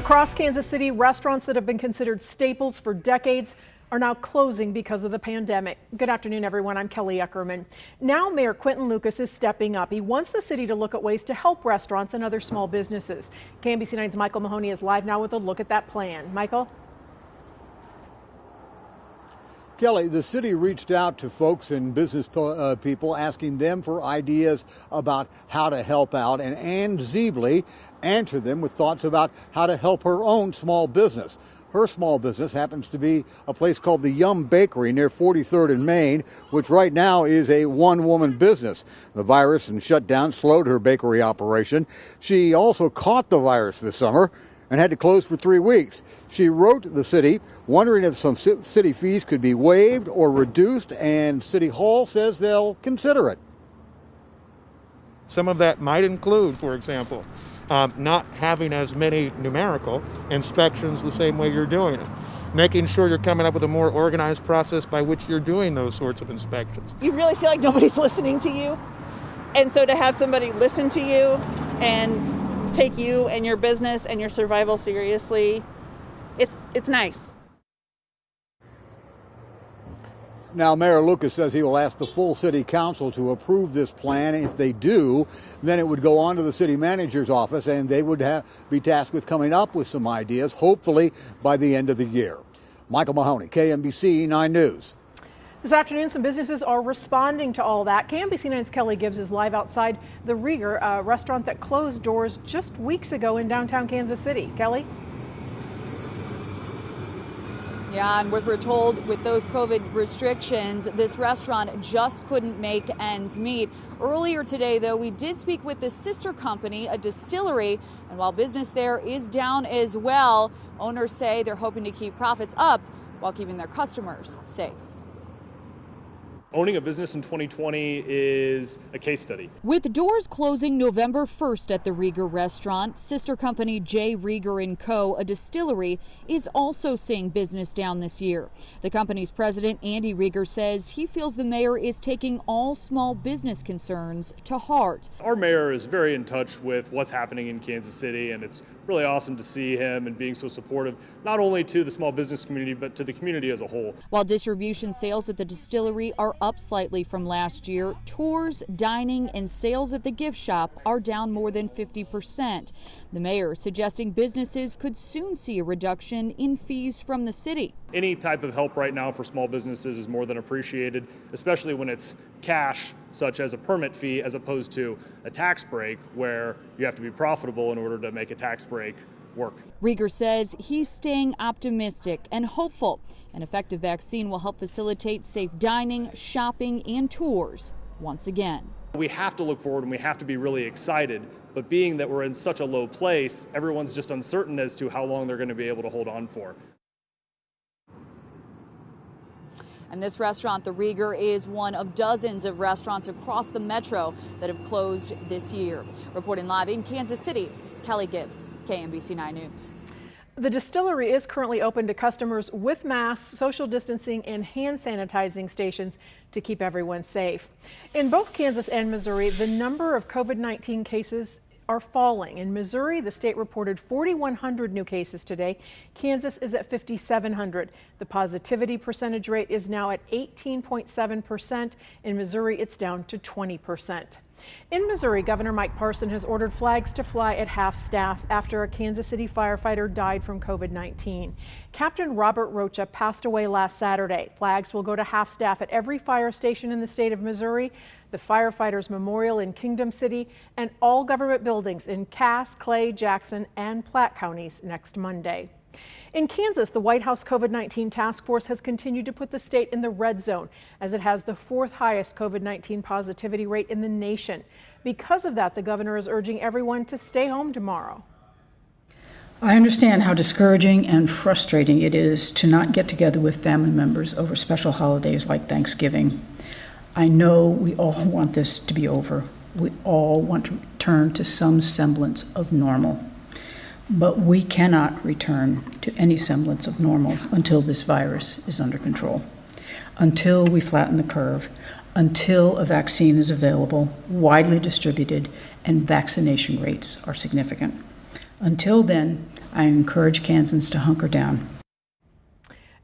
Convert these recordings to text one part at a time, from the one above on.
Across Kansas City, restaurants that have been considered staples for decades are now closing because of the pandemic. Good afternoon, everyone. I'm Kelly Eckerman. Now Mayor Quinton Lucas is stepping up. He wants the city to look at ways to help restaurants and other small businesses. KMBC9's Michael Mahoney is live now with a look at that plan. Michael? Kelly, the city reached out to folks and business people asking them for ideas about how to help out, and Ann Zeebley answered them with thoughts about how to help her own small business. Her small business happens to be a place called the Yum Bakery near 43rd and Main, which right now is a one-woman business. The virus and shutdown slowed her bakery operation. She also caught the virus this summer and had to close for 3 weeks. She wrote the city wondering if some city fees could be waived or reduced, and City Hall says they'll consider it. Some of that might include, for example, not having as many numerical inspections the same way you're doing it. Making sure you're coming up with a more organized process by which you're doing those sorts of inspections. You really feel like nobody's listening to you. And so to have somebody listen to you and take you and your business and your survival seriously, it's nice. Now, Mayor Lucas says he will ask the full city council to approve this plan. If they do, then it would go on to the city manager's office, and they would be tasked with coming up with some ideas, hopefully by the end of the year. Michael Mahoney, KMBC 9 News. This afternoon, some businesses are responding to all that. KMBC 9's Kelly Gibbs is live outside the Rieger, a restaurant that closed doors just weeks ago in downtown Kansas City. Kelly? Yeah, and what we're told with those COVID restrictions, this restaurant just couldn't make ends meet. Earlier today, though, we did speak with the sister company, a distillery, and while business there is down as well, owners say they're hoping to keep profits up while keeping their customers safe. Owning a business in 2020 is a case study. With doors closing November 1st at the Rieger restaurant, sister company J. Rieger & Co., a distillery, is also seeing business down this year. The company's president, Andy Rieger, says he feels the mayor is taking all small business concerns to heart. Our mayor is very in touch with what's happening in Kansas City, and it's really awesome to see him and being so supportive, not only to the small business community, but to the community as a whole. While distribution sales at the distillery are up slightly from last year, tours, dining, and sales at the gift shop are down more than 50%. The mayor suggesting businesses could soon see a reduction in fees from the city. Any type of help right now for small businesses is more than appreciated, especially when it's cash, such as a permit fee, as opposed to a tax break where you have to be profitable in order to make a tax break work. Rieger says he's staying optimistic and hopeful an effective vaccine will help facilitate safe dining, shopping, and tours once again. We have to look forward and we have to be really excited, but being that we're in such a low place, everyone's just uncertain as to how long they're going to be able to hold on for. And this restaurant, the Rieger, is one of dozens of restaurants across the metro that have closed this year. Reporting live in Kansas City, Kelly Gibbs, KMBC 9 News. The distillery is currently open to customers with masks, social distancing, and hand sanitizing stations to keep everyone safe. In both Kansas and Missouri, the number of COVID-19 cases are falling. In Missouri, the state reported 4,100 new cases today. Kansas is at 5,700. The positivity percentage rate is now at 18.7%. In Missouri, it's down to 20%. In Missouri, Governor Mike Parson has ordered flags to fly at half-staff after a Kansas City firefighter died from COVID-19. Captain Robert Rocha passed away last Saturday. Flags will go to half-staff at every fire station in the state of Missouri, the Firefighters Memorial in Kingdom City, and all government buildings in Cass, Clay, Jackson, and Platte counties next Monday. In Kansas, the White House COVID-19 task force has continued to put the state in the red zone as it has the fourth highest COVID-19 positivity rate in the nation. Because of that, the governor is urging everyone to stay home tomorrow. I understand how discouraging and frustrating it is to not get together with family members over special holidays like Thanksgiving. I know we all want this to be over. We all want to return to some semblance of normal. But we cannot return to any semblance of normal until this virus is under control, until we flatten the curve, until a vaccine is available, widely distributed, and vaccination rates are significant. Until then, I encourage Kansans to hunker down.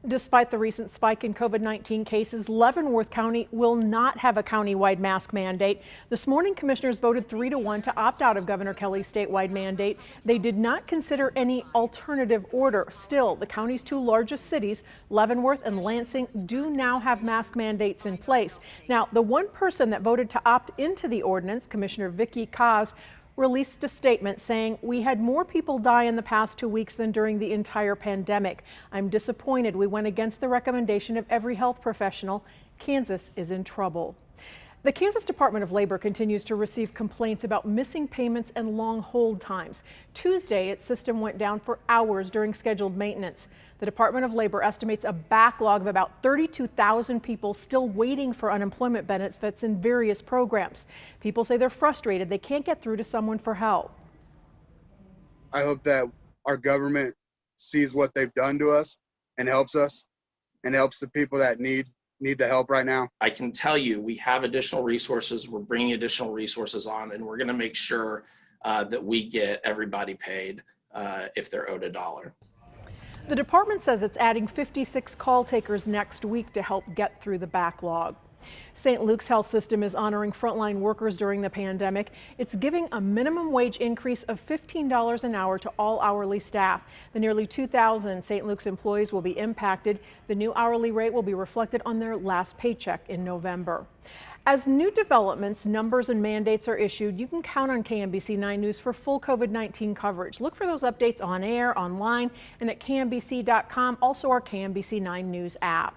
Despite the recent spike in COVID-19 cases, Leavenworth County will not have a county-wide mask mandate. This morning, commissioners voted 3-1 to opt out of Governor Kelly's statewide mandate. They did not consider any alternative order. Still, the county's two largest cities, Leavenworth and Lansing, do now have mask mandates in place. Now, the one person that voted to opt into the ordinance, Commissioner Vicky Kaz, released a statement saying, "We had more people die in the past 2 weeks than during the entire pandemic. I'm disappointed we went against the recommendation of every health professional. Kansas is in trouble." The Kansas Department of Labor continues to receive complaints about missing payments and long hold times. Tuesday, its system went down for hours during scheduled maintenance. The Department of Labor estimates a backlog of about 32,000 people still waiting for unemployment benefits in various programs. People say they're frustrated they can't get through to someone for help. I hope that our government sees what they've done to us and helps the people that need the help right now. I can tell you we have additional resources. We're bringing additional resources on, and we're going to make sure that we get everybody paid if they're owed $1. The department says it's adding 56 call takers next week to help get through the backlog. St. Luke's Health System is honoring frontline workers during the pandemic. It's giving a minimum wage increase of $15 an hour to all hourly staff. The nearly 2,000 St. Luke's employees will be impacted. The new hourly rate will be reflected on their last paycheck in November. As new developments, numbers, and mandates are issued, you can count on KMBC 9 News for full COVID-19 coverage. Look for those updates on air, online, and at KMBC.com, also our KMBC 9 News app.